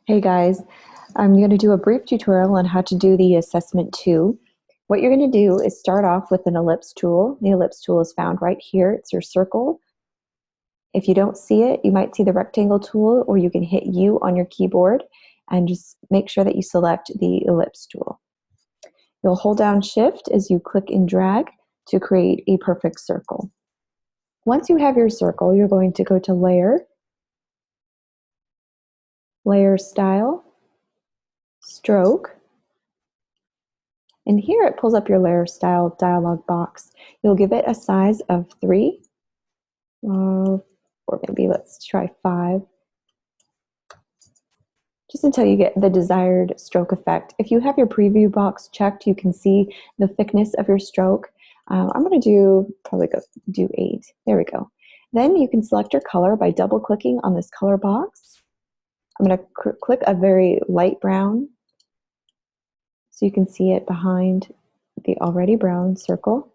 Hey guys, I'm going to do a brief tutorial on how to do the assessment 2. What you're going to do is start off with an ellipse tool. The ellipse tool is found right here. It's your circle. If you don't see it, you might see the rectangle tool, or you can hit U on your keyboard and just make sure that you select the ellipse tool. You'll hold down Shift as you click and drag to create a perfect circle. Once you have your circle, you're going to go to Layer, Layer Style, Stroke, and here it pulls up your layer style dialog box. You'll give it a size of 3, or maybe let's try 5, just until you get the desired stroke effect. If you have your preview box checked, you can see the thickness of your stroke. I'm going to probably do 8. There we go. Then you can select your color by double clicking on this color box. I'm going to click a very light brown so you can see it behind the already brown circle.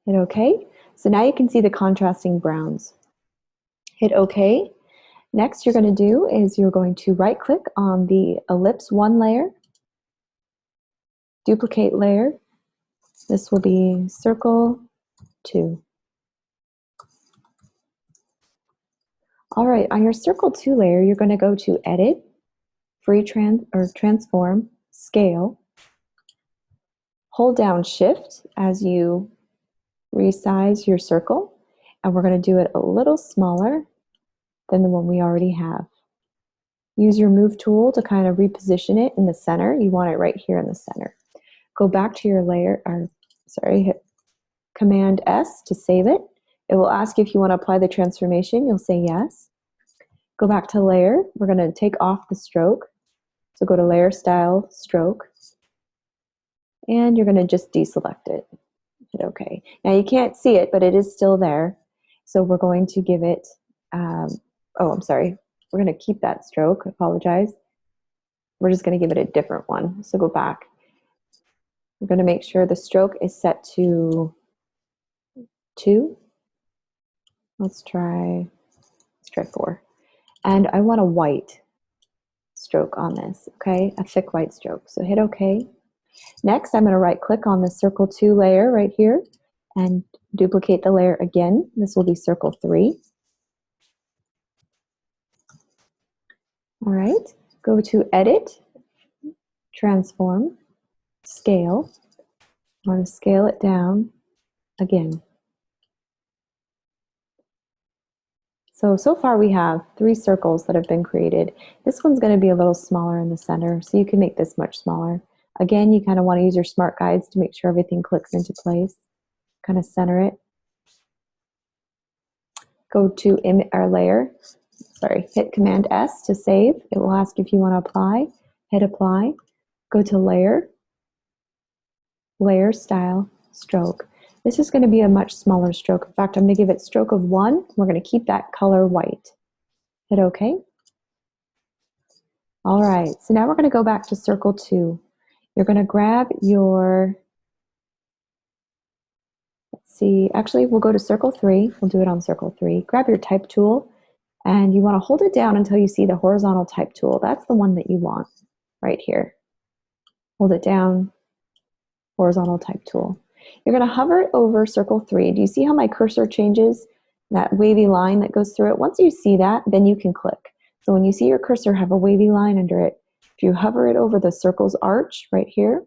Hit OK. So now you can see the contrasting browns. Hit OK. Next you're going to do is you're going to right click on the ellipse 1 layer, duplicate layer. This will be circle 2. All right, on your circle 2 layer, you're going to go to Edit, Transform, Scale. Hold down Shift as you resize your circle, and we're going to do it a little smaller than the one we already have. Use your Move tool to kind of reposition it in the center. You want it right here in the center. Go back to your layer, hit Command S to save it. It will ask you if you want to apply the transformation. You'll say yes. Go back to Layer. We're going to take off the stroke. So go to Layer Style, Stroke. And you're going to just deselect it. Hit OK. Now you can't see it, but it is still there. So we're going to give it, I'm sorry. We're going to keep that stroke. I apologize. We're just going to give it a different one. So go back. We're going to make sure the stroke is set to 2. Let's try 4. And I want a white stroke on this, okay? A thick white stroke. So hit OK. Next, I'm going to right click on the circle 2 layer right here and duplicate the layer again. This will be circle 3. All right, go to Edit, Transform, Scale. I want to scale it down again. So far we have 3 circles that have been created. This one's going to be a little smaller in the center, so you can make this much smaller. Again, you kind of want to use your smart guides to make sure everything clicks into place. Kind of center it. Go to our layer. Hit Command S to save. It will ask if you want to apply. Hit Apply. Go to Layer, Layer Style, Stroke. This is going to be a much smaller stroke. In fact, I'm going to give it stroke of 1. We're going to keep that color white. Hit OK. All right, so now we're going to go back to circle 2. You're going to grab your, actually we'll go to circle 3. We'll do it on circle 3. Grab your type tool, and you want to hold it down until you see the horizontal type tool. That's the one that you want right here. Hold it down, horizontal type tool. You're going to hover it over circle 3. Do you see how my cursor changes? That wavy line that goes through it? Once you see that, then you can click. So when you see your cursor have a wavy line under it, if you hover it over the circle's arch right here,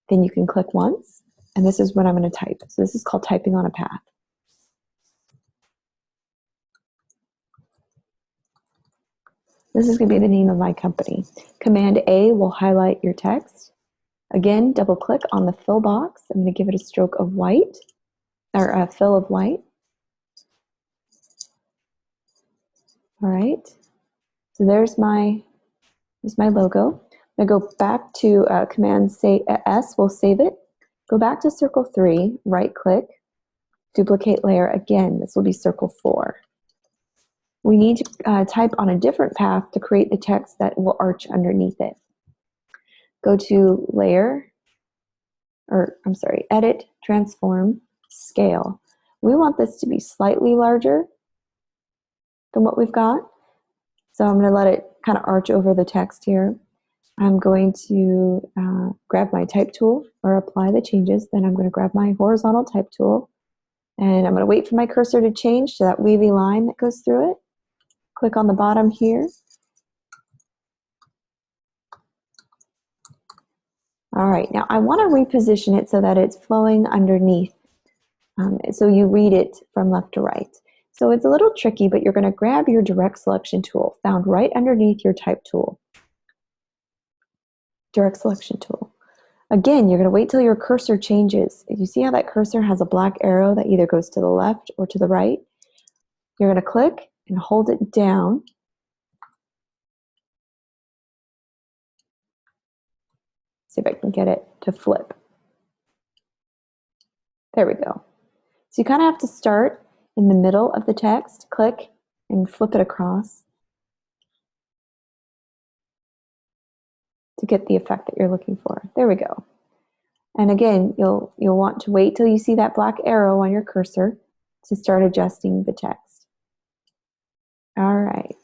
then you can click once, and this is what I'm going to type. So this is called typing on a path. This is going to be the name of my company. Command A will highlight your text. Again, double click on the fill box. I'm going to give it a stroke of white, or a fill of white. All right, so there's my logo. I'm going to go back to Command S, we'll save it. Go back to circle 3, right click, duplicate layer again. This will be circle 4. We need to type on a different path to create the text that will arch underneath it. Go to Layer, Edit, Transform, Scale. We want this to be slightly larger than what we've got. So I'm going to let it kind of arch over the text here. I'm going to grab my type tool or apply the changes. Then I'm going to grab my horizontal type tool. And I'm going to wait for my cursor to change to that wavy line that goes through it. Click on the bottom here. All right, now I want to reposition it so that it's flowing underneath, so you read it from left to right. So it's a little tricky, but you're going to grab your direct selection tool found right underneath your type tool. Direct selection tool. Again, you're going to wait till your cursor changes. You see how that cursor has a black arrow that either goes to the left or to the right? You're going to click and hold it down. See if I can get it to flip. There we go. So you kind of have to start in the middle of the text, click and flip it across to get the effect that you're looking for. There we go. And again, you'll want to wait till you see that black arrow on your cursor to start adjusting the text. All right,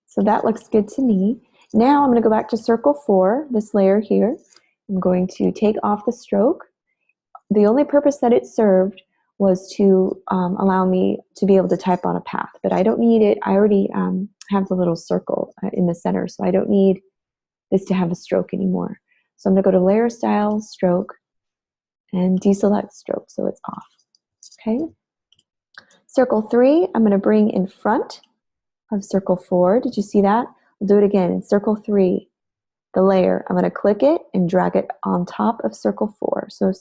so that looks good to me. Now I'm going to go back to Circle 4, this layer here. I'm going to take off the stroke. The only purpose that it served was to allow me to be able to type on a path, but I don't need it. I already have the little circle in the center, so I don't need this to have a stroke anymore. So I'm going to go to Layer Style, Stroke, and deselect Stroke so it's off. Okay. Circle 3, I'm going to bring in front of Circle 4. Did you see that? I'll do it again in Circle 3, the layer. I'm going to click it and drag it on top of Circle 4. So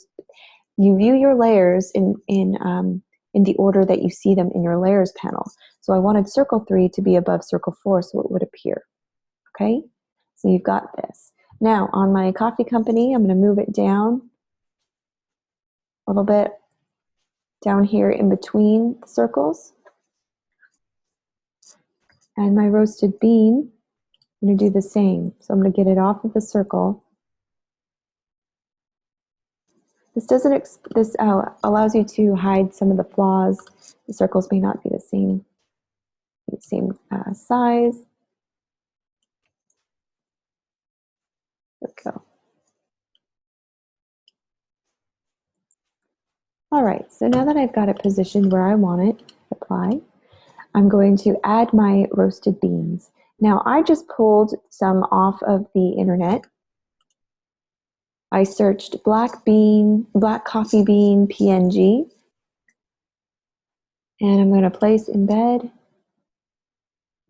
you view your layers in the order that you see them in your layers panel. So I wanted Circle 3 to be above Circle 4 so it would appear. Okay, so you've got this. Now on my coffee company, I'm going to move it down a little bit down here in between the circles. And my roasted bean, I'm going to do the same. So I'm going to get it off of the circle. This allows you to hide some of the flaws. The circles may not be the same size. There we go. All right, so now that I've got it positioned where I want it, apply, I'm going to add my roasted beans. Now I just pulled some off of the internet. I searched black coffee bean PNG, and I'm going to place embed.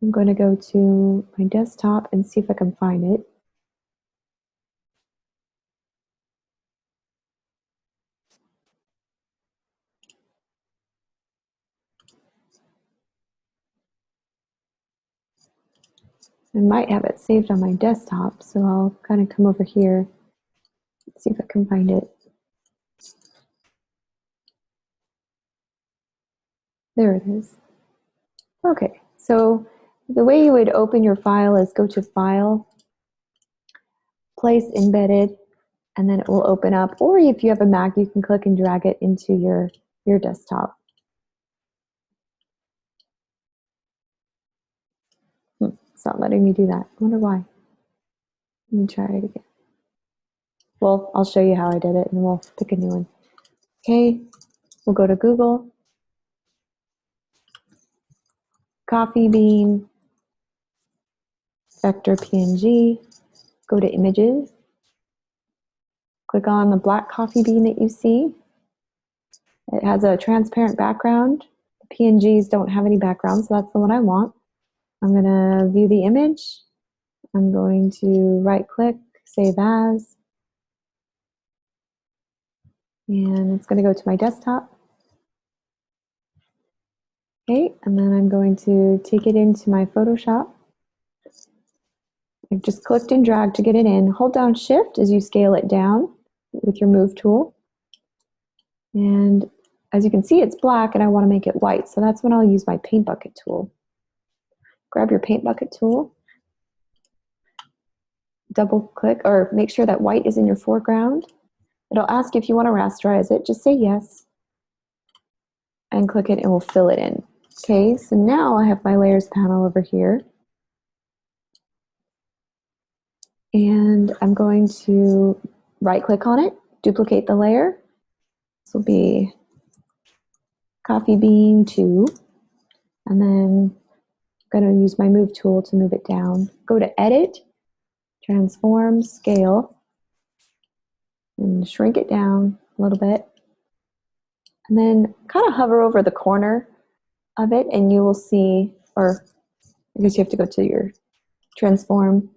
I'm going to go to my desktop and see if I can find it. I might have it saved on my desktop, so I'll kind of come over here and see if I can find it. There it is. Okay, so the way you would open your file is go to File, Place Embedded, and then it will open up. Or if you have a Mac, you can click and drag it into your desktop. It's not letting me do that. I wonder why. Let me try it again. Well, I'll show you how I did it, and we'll pick a new one. Okay, we'll go to Google. Coffee bean, vector PNG, go to Images, click on the black coffee bean that you see. It has a transparent background. The PNGs don't have any background, so that's the one I want. I'm going to view the image. I'm going to right-click, Save As, and it's going to go to my desktop. Okay, and then I'm going to take it into my Photoshop. I've just clicked and dragged to get it in. Hold down Shift as you scale it down with your Move tool. And as you can see, it's black and I want to make it white, so that's when I'll use my Paint Bucket tool. Grab your Paint Bucket tool, double click, or make sure that white is in your foreground. It'll ask you if you want to rasterize it. Just say yes and click it and we'll fill it in. Okay, so now I have my layers panel over here. And I'm going to right click on it, duplicate the layer. This will be Coffee Bean 2. And then I'm going to use my move tool to move it down. Go to Edit, Transform, Scale, and shrink it down a little bit. And then kind of hover over the corner of it and you will see, or I guess you have to go to your Transform,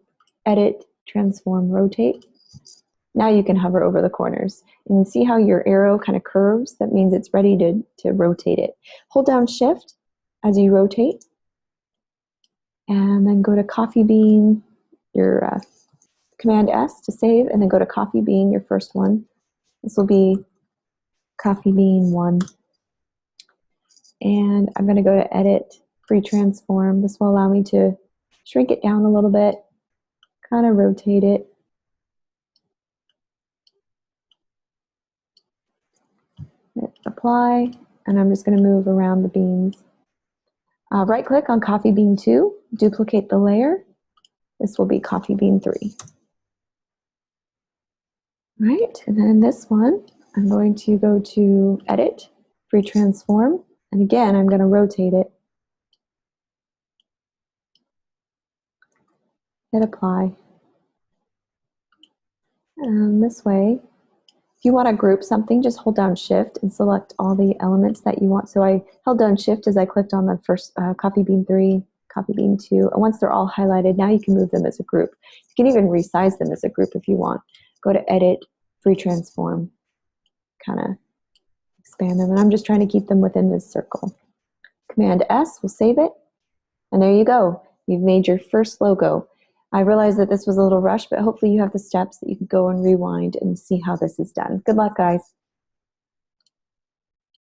Edit, Transform, Rotate. Now you can hover over the corners and see how your arrow kind of curves. That means it's ready to rotate it. Hold down Shift as you rotate and then go to Coffee Bean, your Command S to save, and then go to Coffee Bean, your first one. This will be Coffee Bean 1. And I'm going to go to Edit, Free Transform. This will allow me to shrink it down a little bit, kind of rotate it. Hit Apply, and I'm just going to move around the beans. Right click on Coffee Bean 2, duplicate the layer. This will be Coffee Bean 3. All right, and then this one, I'm going to go to Edit, Free Transform, and again, I'm going to rotate it. Hit Apply. And this way, if you want to group something, just hold down Shift and select all the elements that you want. So I held down Shift as I clicked on the first Coffee Bean 3, Coffee Bean 2. And once they're all highlighted, now you can move them as a group. You can even resize them as a group if you want. Go to Edit, Free Transform, kind of expand them. And I'm just trying to keep them within this circle. Command S will save it. And there you go. You've made your first logo. I realize that this was a little rushed, but hopefully you have the steps that you can go and rewind and see how this is done. Good luck, guys.